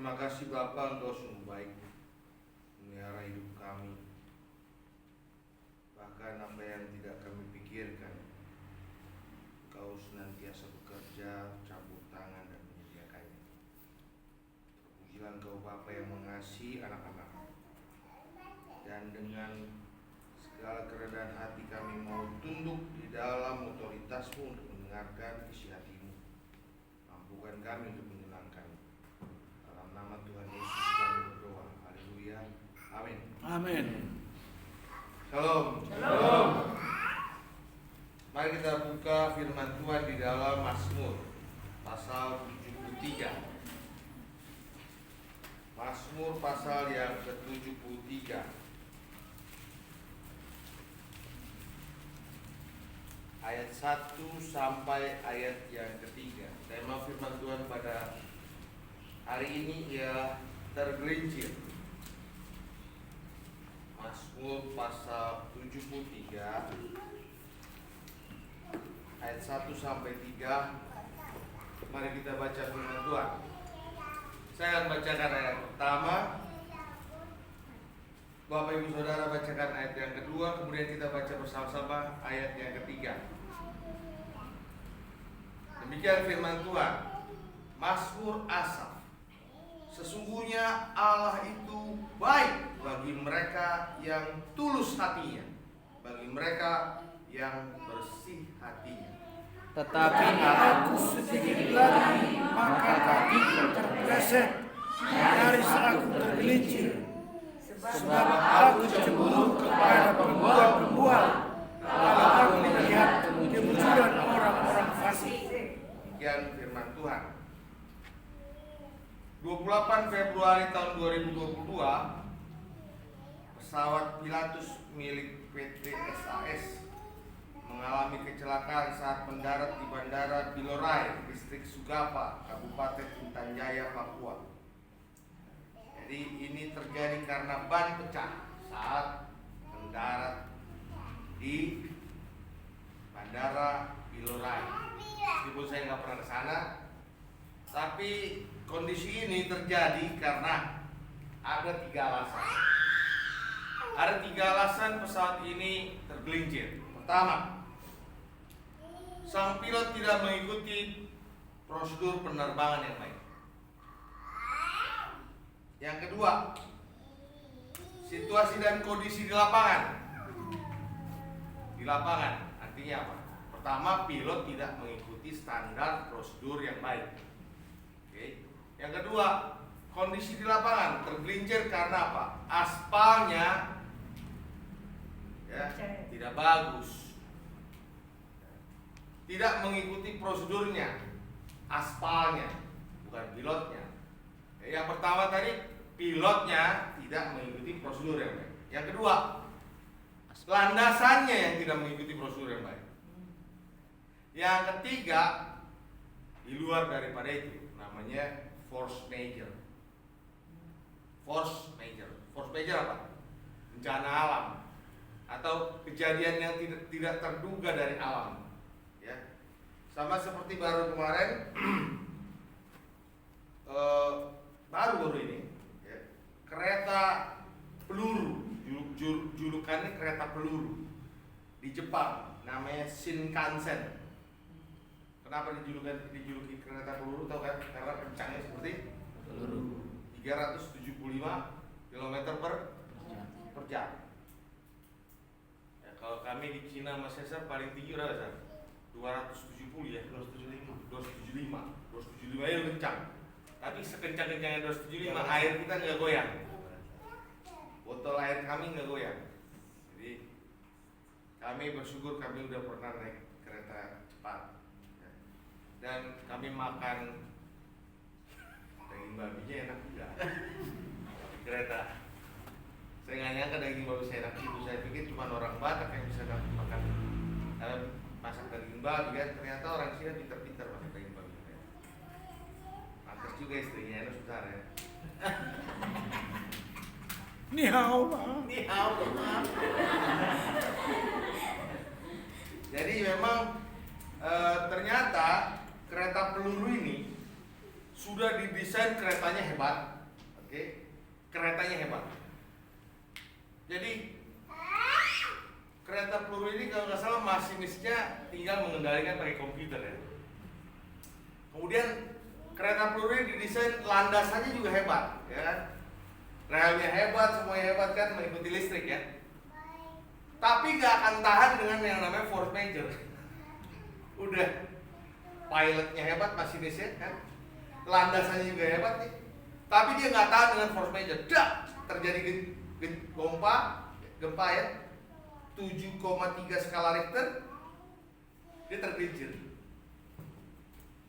Terima kasih Bapa, Engkau sungguh baik memelihara hidup kami. Bahkan apa yang tidak kami pikirkan, Engkau senantiasa bekerja, cabut tangan dan menyediakannya. Terpujilah Engkau Bapa yang mengasihi anak-anak. Dan dengan segala kerendahan hati kami mau tunduk di dalam otoritas-Mu untuk mendengarkan isi hati-Mu. Mampukan kami untuk menyenangkan. Dalam nama Tuhan Yesus kami berdoa. Haleluya. Amin. Amin. Shalom. Shalom. Mari kita buka firman Tuhan di dalam Mazmur pasal 73. Mazmur pasal yang ke-73. Ayat 1 sampai ayat yang ketiga. Tema firman Tuhan pada hari ini ialah tergelincir. Mazmur pasal 73 ayat 1 sampai 3. Mari kita baca firman Tuhan. Saya akan bacakan ayat pertama, Bapak Ibu Saudara bacakan ayat yang kedua, kemudian kita baca bersama-sama ayat yang ketiga. Demikian firman Tuhan. Mazmur Asaf. Sesungguhnya Allah itu baik bagi mereka yang tulus hatinya, bagi mereka yang bersih hatinya. Tetapi aku sedikit lagi, maka kakiku terpleset, nyaris aku tergelincir. Sebab aku cemburu kepada pembual-pembual, kalau aku melihat kemunculan orang-orang fasik. Demikian firman Tuhan. 28 Februari tahun 2022, pesawat Pilatus milik PT SAS mengalami kecelakaan saat mendarat di Bandara Bilorai, distrik Sugapa, Kabupaten Intan Jaya, Papua. Jadi ini terjadi karena ban pecah saat mendarat di Bandara Bilorai. Meskipun saya nggak pernah ke sana, tapi kondisi ini terjadi karena ada 3 alasan. Ada 3 alasan pesawat ini tergelincir. Pertama, sang pilot tidak mengikuti prosedur penerbangan yang baik. Yang kedua, situasi dan kondisi di lapangan. Di lapangan artinya apa? Pertama, pilot tidak mengikuti standar prosedur yang baik. Oke. Yang kedua, kondisi di lapangan tergelincir karena apa? Aspalnya ya, tidak bagus. Tidak mengikuti prosedurnya. Aspalnya, bukan pilotnya. Yang pertama tadi, pilotnya tidak mengikuti prosedur yang baik. Yang kedua, landasannya yang tidak mengikuti prosedur yang baik. Yang ketiga, di luar daripada itu, namanya force major. Force major. Force major apa? Bencana alam atau kejadian yang tidak terduga dari alam. Ya, sama seperti baru kemarin, baru ini, ya, kereta peluru, julukannya kereta peluru di Jepang, namanya Shinkansen. Kenapa dijuluki kereta peluru? Tahu kan? Karena kencangnya seperti peluru. 375 km per jam. Ya, kalau kami di Cina sama Caesar paling tinggi berapa, Sar? 270 ya? 275 ya kencang. Tapi sekencang-kencangnya 275, air kita nggak goyang. Botol air kami nggak goyang. Jadi kami bersyukur kami udah pernah naik kereta cepat. Dan kami makan daging babinya enak juga di kereta. Saya nggak nyangka daging babi enak itu. Saya pikir cuma orang Batak yang bisa makan masak daging babi kan. Ternyata orang Cina pintar-pintar masak daging babi. Pantas juga istrinya enak sebentar ya. Ni hao, maaf. Jadi memang ternyata kereta peluru ini sudah didesain, keretanya hebat, keretanya hebat. Jadi kereta peluru ini kalau nggak salah masinisnya tinggal mengendalikan pakai komputer ya. Kemudian kereta peluru ini didesain landasannya juga hebat, ya kan? Relnya hebat, semuanya hebat kan, mengikuti listrik ya. Tapi nggak akan tahan dengan yang namanya force major. Udah pilotnya hebat, masinisnya kan, landasannya juga hebat nih. Tapi dia nggak tahan dengan force major. Dak, terjadi gempa ya, 7,3 skala Richter, dia tergelincir.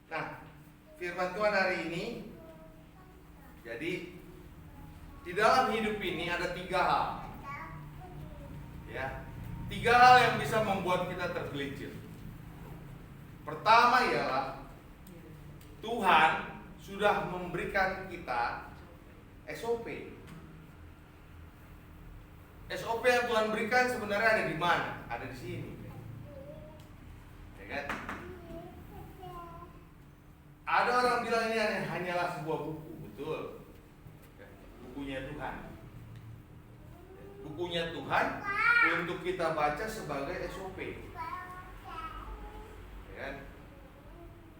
Nah, firman Tuhan hari ini, jadi di dalam hidup ini ada 3 hal, ya, 3 hal yang bisa membuat kita tergelincir. Pertama ialah Tuhan sudah memberikan kita SOP. SOP yang Tuhan berikan sebenarnya ada di mana? Ada di sini. Ya kan? Ada orang bilang ini hanyalah sebuah buku, betul. Bukunya Tuhan. Bukunya Tuhan untuk kita baca sebagai SOP. Ya kan?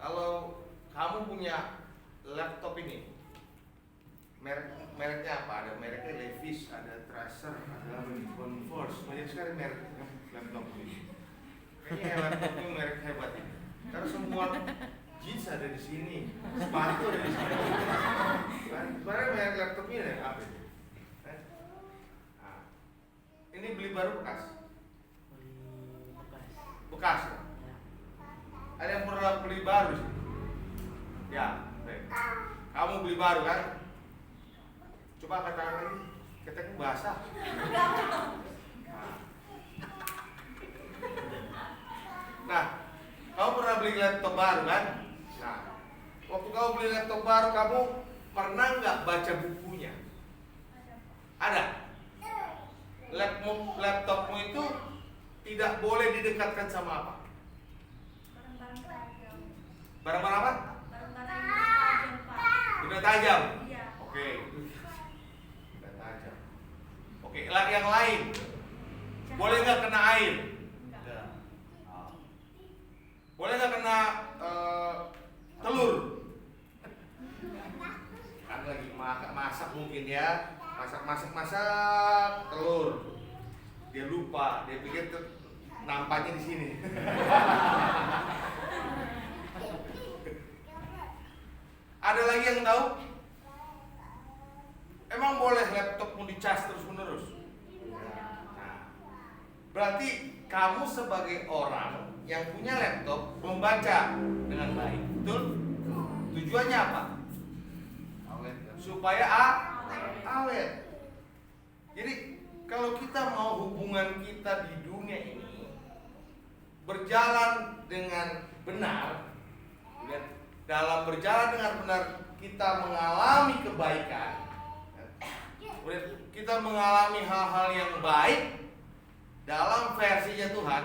Kalau kamu punya laptop ini, mereknya apa? Ada mereknya Levi's, ada Tracer, ada Converse, banyak sekali merek laptop ini. Kayaknya laptop itu merek hebat ini. Karena semua jeans ada di sini, sepatu ada di sini. Sebenarnya merek laptopnya ada apa ini? Nah, ini beli baru bekas? Bekas ya? Ada yang pernah beli baru sih? Ya, baik. Kamu beli baru kan? Coba katakan lagi, ketekmu basah. Nah, kamu pernah beli laptop baru kan? Nah, waktu kamu beli laptop baru, kamu pernah nggak baca bukunya? Ada. Laptopmu itu tidak boleh didekatkan sama apa? Barang-barang apa? Benda tajam. Oke. Benda tajam. Oke, yang lain. Boleh nggak kena air? Boleh nggak kena telur? Kan lagi masak mungkin ya. Masak telur. Dia lupa, dia pikir nampaknya di sini. Ada lagi yang tahu? Emang boleh laptopmu dicas terus-menerus? Nah, berarti kamu sebagai orang yang punya laptop membaca dengan baik, betul? Tujuannya apa? Supaya awet. Jadi kalau kita mau hubungan kita di dunia ini berjalan dengan benar, dalam berjalan dengan benar kita mengalami kebaikan, kita mengalami hal-hal yang baik dalam versinya Tuhan,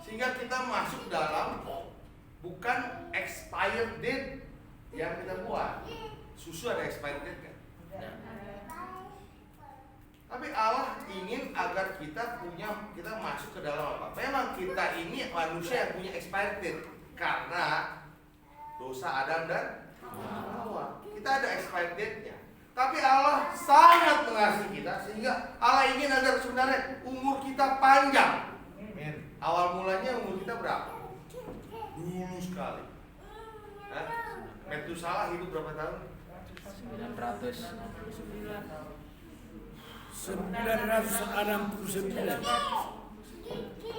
sehingga kita masuk dalam bukan expired date yang kita buat. Susu ada expired date kan? Tapi Allah ingin agar kita masuk ke dalam apa? Memang kita ini manusia yang punya expired date karena dosa Adam dan Hawa. Kita ada expired date-nya. Tapi Allah sangat mengasihi kita sehingga Allah ingin agar sebenarnya umur kita panjang. Awal mulanya umur kita berapa? Dulu sekali. Metusalah hidup berapa tahun? 969.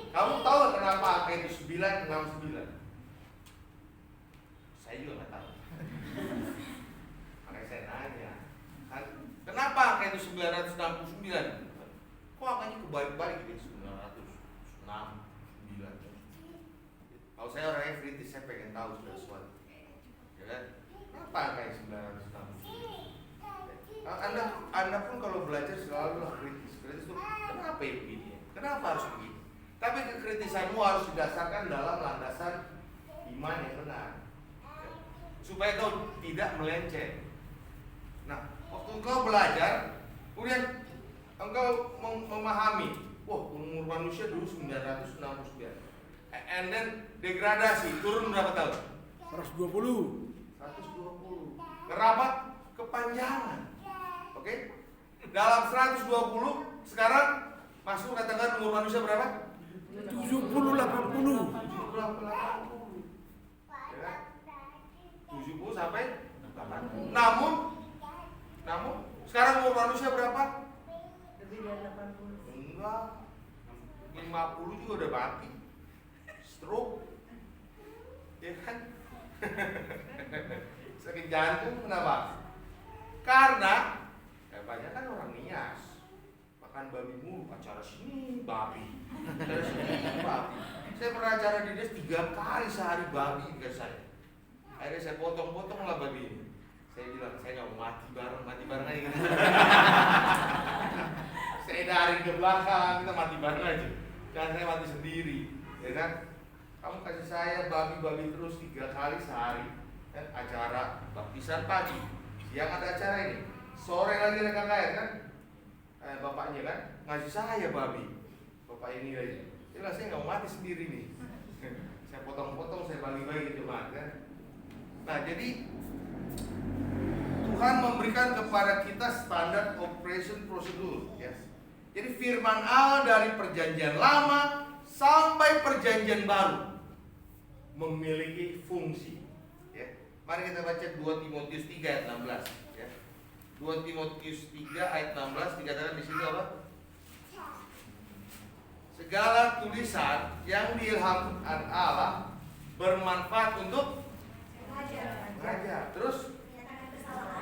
Kamu tahu kenapa angka itu 969? Saya juga nggak tahu. Makanya saya nanya, kenapa angka itu 969? Kok angkanya kebalik-balik gitu? 969. Kalau saya orangnya kritis, saya pengen tahu sesuatu. Ya kan? Kenapa angkanya 969? Anda pun kalau belajar selalu kritis. Kritis itu kenapa ya begini? Kenapa harus begini? Tapi kekritisanmu harus didasarkan dalam landasan iman yang benar, supaya kau tidak melenceng. Nah, Waktu engkau belajar, kemudian engkau memahami, wah umur manusia dulu 969, and then degradasi, turun berapa tahun? 120. 120. Ngerapat kepanjangan. Oke? Dalam 120 sekarang masuk, katakan umur manusia berapa? 70, 80. 70 sampai 80. Namun sekarang umur manusia berapa? Lebih dari 80. Enggak. 50 juga udah mati. Stroke. Ya kan? Sakit jantung kenapa? Karena banyak kan orang nias. Makan babi mulu, acara sini babi. Acara sini babi. Saya pernah acara di Des 3 kali sehari babi ke saya. Akhirnya saya potong-potong lah babi ini. Saya bilang, saya nggak mau mati bareng aja gitu. Saya dari ke belakang, kita mati bareng aja. Jangan saya mati sendiri, ya kan? Kamu kasih saya babi-babi terus 3 kali sehari. Kan? Acara baptisan pagi, siang ada acara ini, sore lagi ada KKR kan? Bapaknya kan ngasih saya babi, bapak ini aja. Jelas saya nggak mau mati sendiri nih. Saya potong-potong, saya bagi-bagi jemaat kan. Nah jadi Tuhan memberikan kepada kita standar operation prosedur, ya. Jadi firman Allah dari perjanjian lama sampai perjanjian baru memiliki fungsi, ya. Mari kita baca 2 Timotius 3 ayat 16, ya. 2 Timotius 3 ayat 16 dikatakan di sini apa? Segala tulisan yang diilhamkan Allah bermanfaat untuk mengajar, terus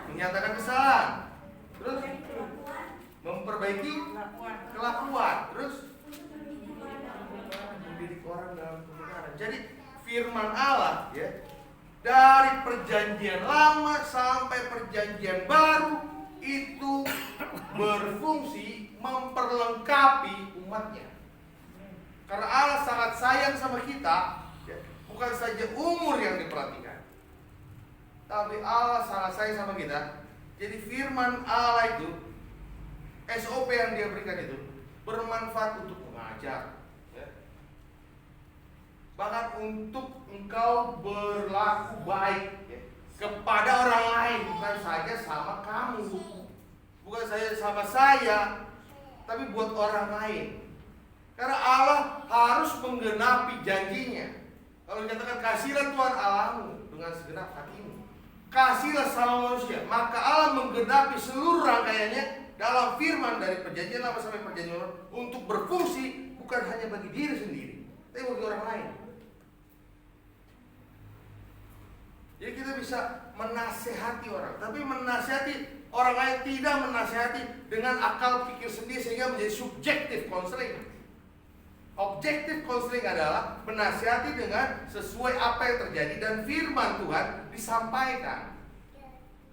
menyatakan kesalahan, terus memperbaiki kelakuan, terus mendidik orang dalam kebenaran. Jadi firman Allah, ya, dari perjanjian lama sampai perjanjian baru itu berfungsi memperlengkapi umatnya. Karena Allah sangat sayang sama kita, ya, bukan saja umur yang diperhatikan, tapi Allah sangat sayang sama kita. Jadi firman Allah itu, SOP yang dia berikan itu bermanfaat untuk mengajar, ya. Bahkan untuk engkau berlaku baik, ya, kepada orang lain, bukan saja sama kamu, bukan saja sama saya, tapi buat orang lain. Karena Allah harus menggenapi janjinya. Kalau dikatakan kasihlah Tuhan Allahmu dengan segenap hatimu, kasihlah sama manusia, maka Allah menggenapi seluruh rangkaiannya dalam firman dari perjanjian lama sampai perjanjian baru untuk berfungsi bukan hanya bagi diri sendiri, tapi bagi orang lain. Jadi kita bisa menasehati orang, tapi menasehati orang lain tidak menasehati dengan akal pikir sendiri sehingga menjadi subjektif counseling. Objektif counseling adalah menasihati dengan sesuai apa yang terjadi dan firman Tuhan disampaikan,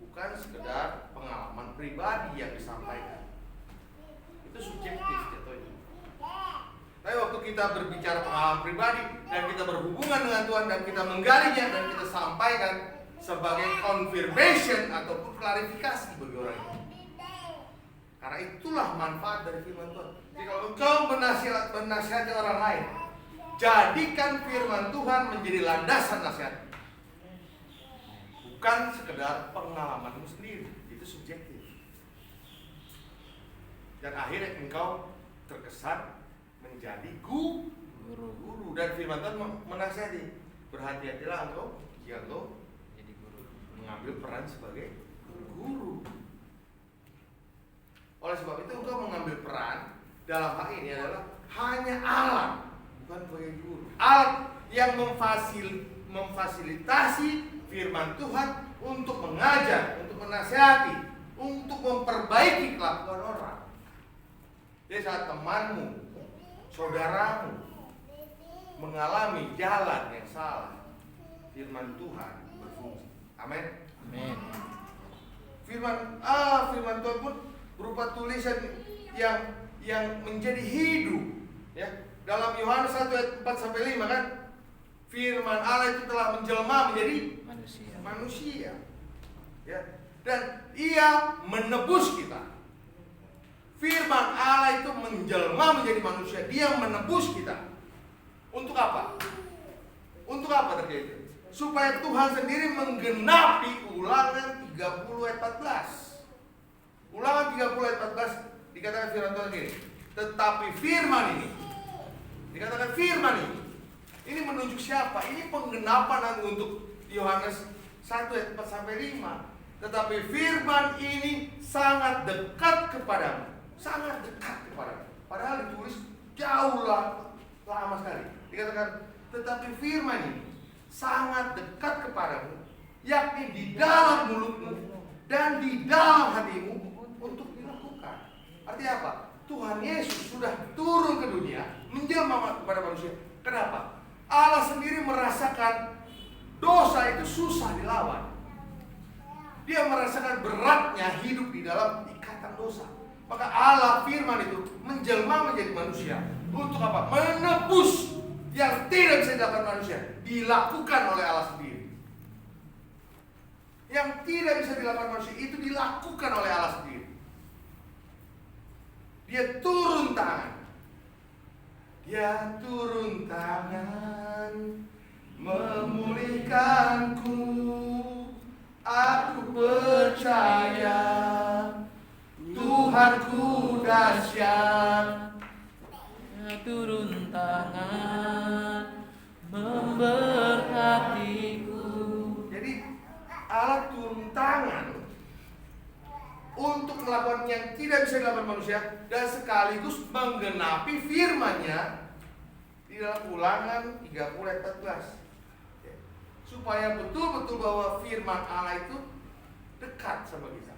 bukan sekedar pengalaman pribadi yang disampaikan. Itu subjektif jatuhnya. Tapi waktu kita berbicara pengalaman pribadi dan kita berhubungan dengan Tuhan dan kita menggalinya dan kita sampaikan sebagai confirmation ataupun klarifikasi bagi orang itu. Karena itulah manfaat dari firman Tuhan. Jadi kalau engkau menasihati orang lain, jadikan firman Tuhan menjadi landasan nasihat, bukan sekedar pengalamanmu sendiri. Itu subjektif. Dan akhirnya engkau terkesan menjadi guru. Dan firman Tuhan menasihati, berhati-hatilah engkau jika engkau jadi guru, mengambil peran sebagai guru. Oleh sebab itu engkau mengambil peran dalam hal ini adalah hanya alat, bukan sebagai guru. Alat yang memfasilitasi firman Tuhan untuk mengajar, untuk menasihati, untuk memperbaiki kelakuan orang. Jadi saat temanmu, saudaramu mengalami jalan yang salah, firman Tuhan berfungsi. Amin. Amin. Firman Tuhan pun berupa tulisan yang menjadi hidup, ya. Dalam Yohanes 1 ayat 4 sampai 5 kan, firman Allah itu telah menjelma menjadi manusia. Ya. Dan Ia menebus kita. Firman Allah itu menjelma menjadi manusia. Dia menebus kita. Untuk apa? Untuk apa terjadi? Supaya Tuhan sendiri menggenapi Ulangan 30 ayat 14. Ulangan 30 ayat 14 dikatakan firman Tuhan gini. Tetapi firman ini, dikatakan firman ini menunjuk siapa? Ini penggenapan untuk Yohanes 1 ayat 4 sampai 5. Tetapi firman ini sangat dekat kepadamu. Sangat dekat kepadamu. Padahal ditulis jauh lama sekali. Dikatakan, tetapi firman ini sangat dekat kepadamu, yakni di dalam mulutmu dan di dalam hatimu untuk dilakukan. Artinya apa? Tuhan Yesus sudah turun ke dunia, menjelma kepada manusia. Kenapa? Allah sendiri merasakan dosa itu susah dilawan. Dia merasakan beratnya hidup di dalam ikatan dosa. Maka Allah firman itu menjelma menjadi manusia. Untuk apa? Menebus yang tidak bisa dilakukan manusia. Dilakukan oleh Allah sendiri. Yang tidak bisa dilakukan manusia itu dilakukan oleh Allah sendiri. Dia turun tangan. Dia turun tangan memulihkanku. Aku percaya Tuhanku dahsyat. Turun tangan memberkatiku. Jadi Allah turun tangan untuk melakukan yang tidak bisa dilakukan manusia dan sekaligus menggenapi firman-Nya di dalam Ulangan 30 ayat 14. Supaya betul-betul bahwa firman Allah itu dekat sama kita.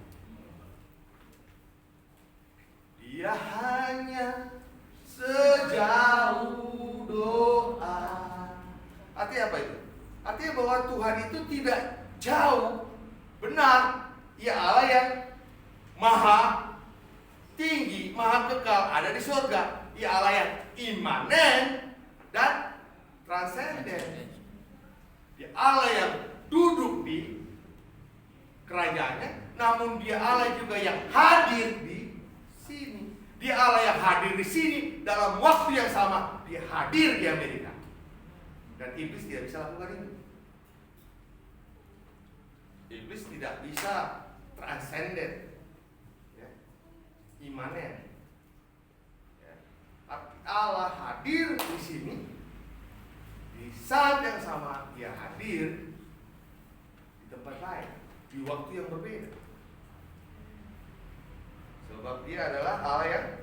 Dia hanya sejauh doa. Artinya apa itu? Artinya bahwa Tuhan itu tidak jauh. Benar, Ia Allah yang maha tinggi, maha kekal, ada di surga. Ia Allah yang imanen dan transenden. Dia Allah yang duduk di kerajaannya, namun Dia Allah juga yang hadir di sini. Dia Allah yang hadir di sini dalam waktu yang sama. Dia hadir di Amerika. Dan iblis tidak bisa lakukan ini. Iblis tidak bisa transenden, ya, imanen. Ya. Tapi Allah hadir di sini. Di saat yang sama Dia hadir di tempat lain, di waktu yang berbeda. Sebab Dia adalah Allah yang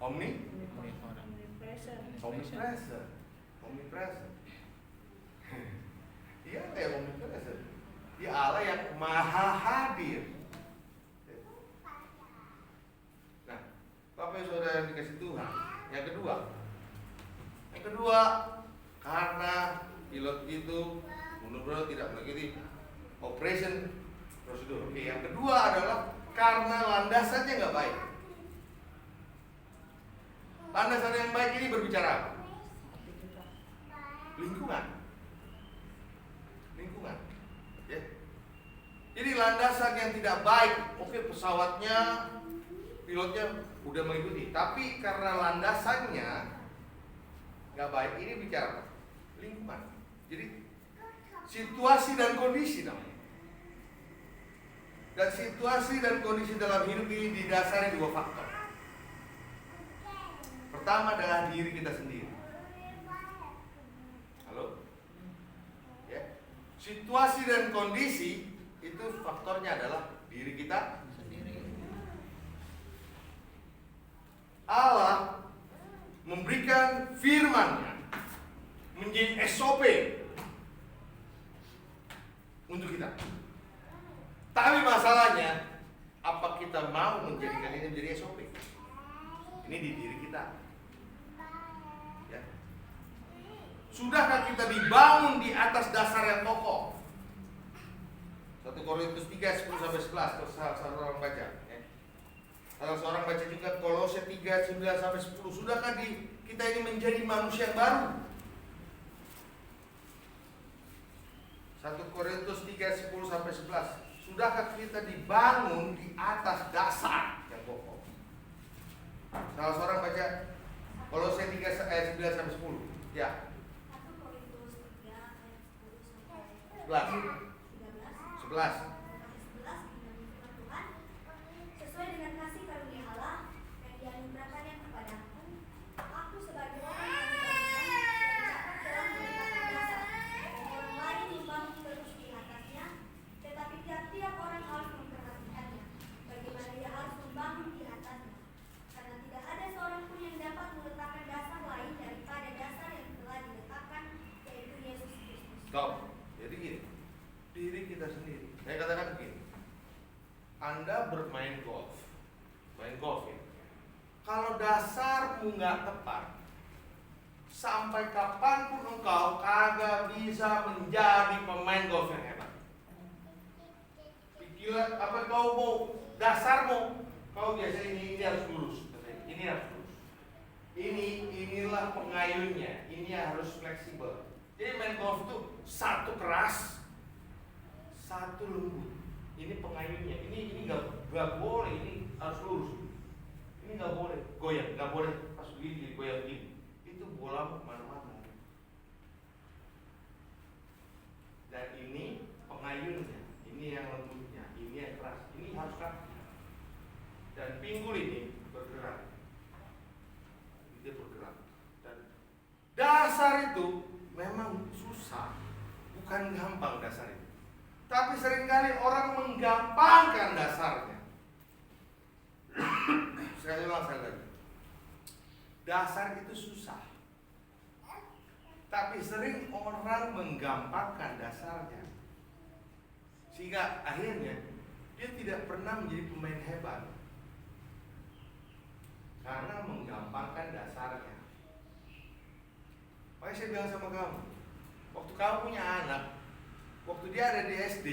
omnipresent. Dia Allah yang omnipresent. Dia Allah yang maha hadir. Nah, Bapak Saudara yang dikasih Tuhan, yang kedua, karena pilot itu benar-benar tidak mengikuti operation prosedur. Oke, yang kedua adalah karena landasannya nggak baik. Landasan yang baik ini berbicara apa? Lingkungan. Ya. Jadi landasan yang tidak baik, oke, pesawatnya, pilotnya udah mengikuti, tapi karena landasannya nggak baik, ini bicara apa? Lingkungan. Jadi situasi dan kondisi namanya. Dan situasi dan kondisi dalam hidup ini didasari dua faktor. Pertama adalah diri kita sendiri. Halo? Ya. Situasi dan kondisi itu faktornya adalah diri kita sendiri. Allah memberikan firman-Nya menjadi SOP untuk kita. Tapi masalahnya, apa kita mau menjadikan ini menjadi SOP? Ini di diri kita. Ya. Sudahkah kita dibangun di atas dasar yang kokoh? 1 Korintus 3, 10-11. Kalau salah seorang baca, ya. Salah seorang baca juga Kolose 3, 9-10. Sudahkah kita ini menjadi manusia yang baru? 1 Korintus 3, 10-11. sudahkah kita dibangun di atas dasar yang kokoh? Salah seorang baca Kolose 3 ayat 9 sampai 10. Ya. 11. Sesuai dengan kasih karunia Allah yang dianugerahkannya kepadaku, aku sebagai orang yang dibangunkan dan dapat telah meletakkan dasar, dan orang lain membangun terus di atasnya, tetapi tiap-tiap orang harus memperhatikannya, bagaimana ia harus membangun di atasnya. Karena tidak ada seorang pun yang dapat meletakkan dasar lain daripada dasar yang telah diletakkan, yaitu Yesus Kristus. Stop. Jadi gini, diri kita sendiri. Saya katakan begini, Anda bermain golf, main golf ya. Kalau dasarmu nggak tepat, sampai kapanpun engkau kagak bisa menjadi pemain golf yang hebat. Pikiran apa kau mau dasarmu, kau biasa ini harus lurus, ini harus lurus. Inilah pengayunnya, ini harus fleksibel. Jadi main golf itu satu keras, satu lembut. Ini pengayunnya, ini nggak boleh, ini harus lurus. Ini nggak boleh goyang, nggak boleh pas begini goyang begini. Itu bola kemana-mana. Dan ini pengayunnya, ini yang lembutnya, ini yang keras, ini harus keras. Dan pinggul ini bergerak, dia bergerak. Dan dasar itu memang susah, bukan gampang dasar itu. Tapi seringkali orang menggampangkan dasarnya. Sekali lagi. Dasar itu susah. Tapi sering orang menggampangkan dasarnya. Sehingga akhirnya dia tidak pernah menjadi pemain hebat. Karena menggampangkan dasarnya. Makanya saya bilang sama kamu, waktu kamu punya anak, waktu dia ada di SD,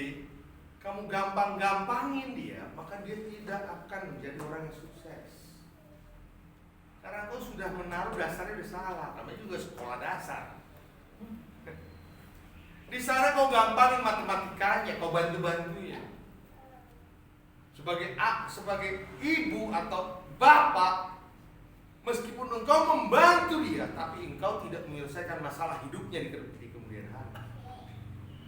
kamu gampang-gampangin dia, maka dia tidak akan menjadi orang yang sukses. Karena kau sudah menaruh dasarnya udah salah, namanya juga sekolah dasar. Di sana kau gampangin matematikanya, kau bantu-bantunya. Sebagai ibu atau bapak, meskipun engkau membantu dia, tapi engkau tidak menyelesaikan masalah hidupnya di kemudian hari.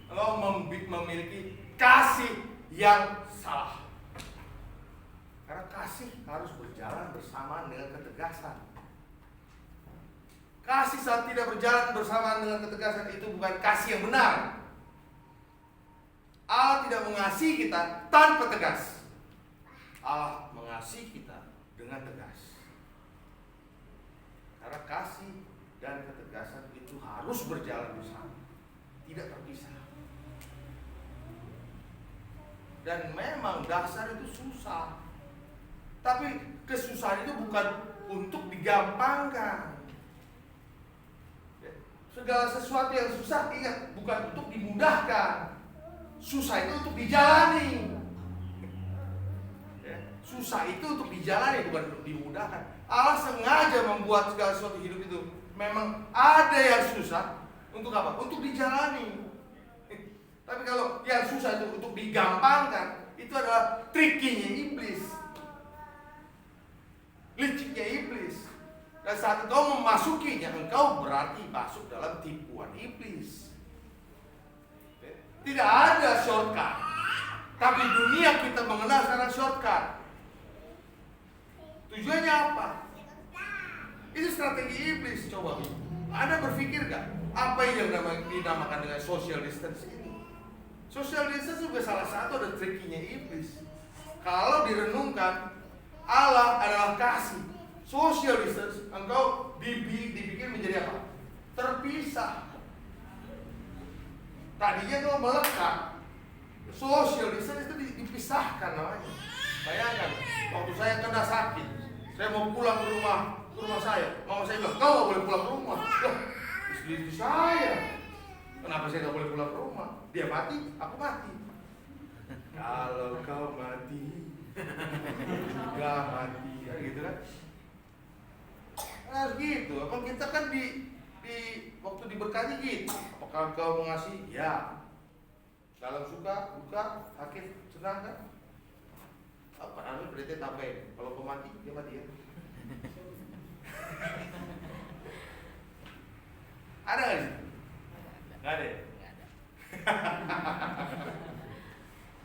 Engkau memiliki kasih yang salah. Karena kasih harus berjalan bersamaan dengan ketegasan. Kasih saat tidak berjalan bersamaan dengan ketegasan itu bukan kasih yang benar. Allah tidak mengasihi kita tanpa tegas. Allah mengasihi kita dengan tegas. Karena kasih dan ketegasan itu harus berjalan bersama, tidak terpisah. Dan memang dasar itu susah. Tapi kesusahan itu bukan untuk digampangkan. Segala sesuatu yang susah, ingat, bukan untuk dimudahkan. Susah itu untuk dijalani. Susah itu untuk dijalani, bukan untuk dimudahkan. Allah sengaja membuat segala sesuatu hidup itu memang ada yang susah. Untuk apa? Untuk dijalani. Tapi kalau yang susah itu untuk digampangkan, itu adalah trikinya iblis, liciknya iblis. Dan saat engkau memasukinya, engkau berarti masuk dalam tipuan iblis. Tidak ada shortcut. Tapi dunia kita mengenal sekarang shortcut. Tujuannya apa? Itu strategi iblis. Coba Anda berpikir gak apa yang dinamakan dengan social distance ini? Social distance juga salah satu dari trikinya iblis. Kalau direnungkan, Allah adalah kasih. Social distance, engkau dibikin menjadi apa? Terpisah. Tadinya engkau melekat. Social distance itu dipisahkan namanya. Bayangkan, waktu saya kena sakit, saya mau pulang ke rumah saya. Mama saya bilang, kau gak boleh pulang ke rumah. Loh, istri saya. Kenapa saya gak boleh pulang ke rumah? Dia mati, aku mati. Kalau kau mati, gak mati, ya gitu kan? Nah gitu, apa kita kan di waktu diberkati gitu. Apakah kau mengasihi? Ya. Dalam suka, duka, sakit, senang kan? Apa namanya berarti tambahin. Kalau kau mati, dia mati ya. Ada nggak sih? Nggak ada.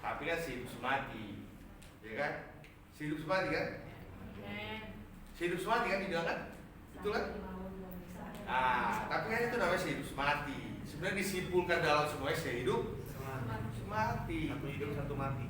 Tapi kan hidup semati, ya kan? Hidup semati kan? Hidup semati kan dibilang kan? Betul kan? Tapi kan itu namanya hidup semati. Sebenarnya disimpulkan dalam semuanya hidup semati. Satu hidup, satu mati.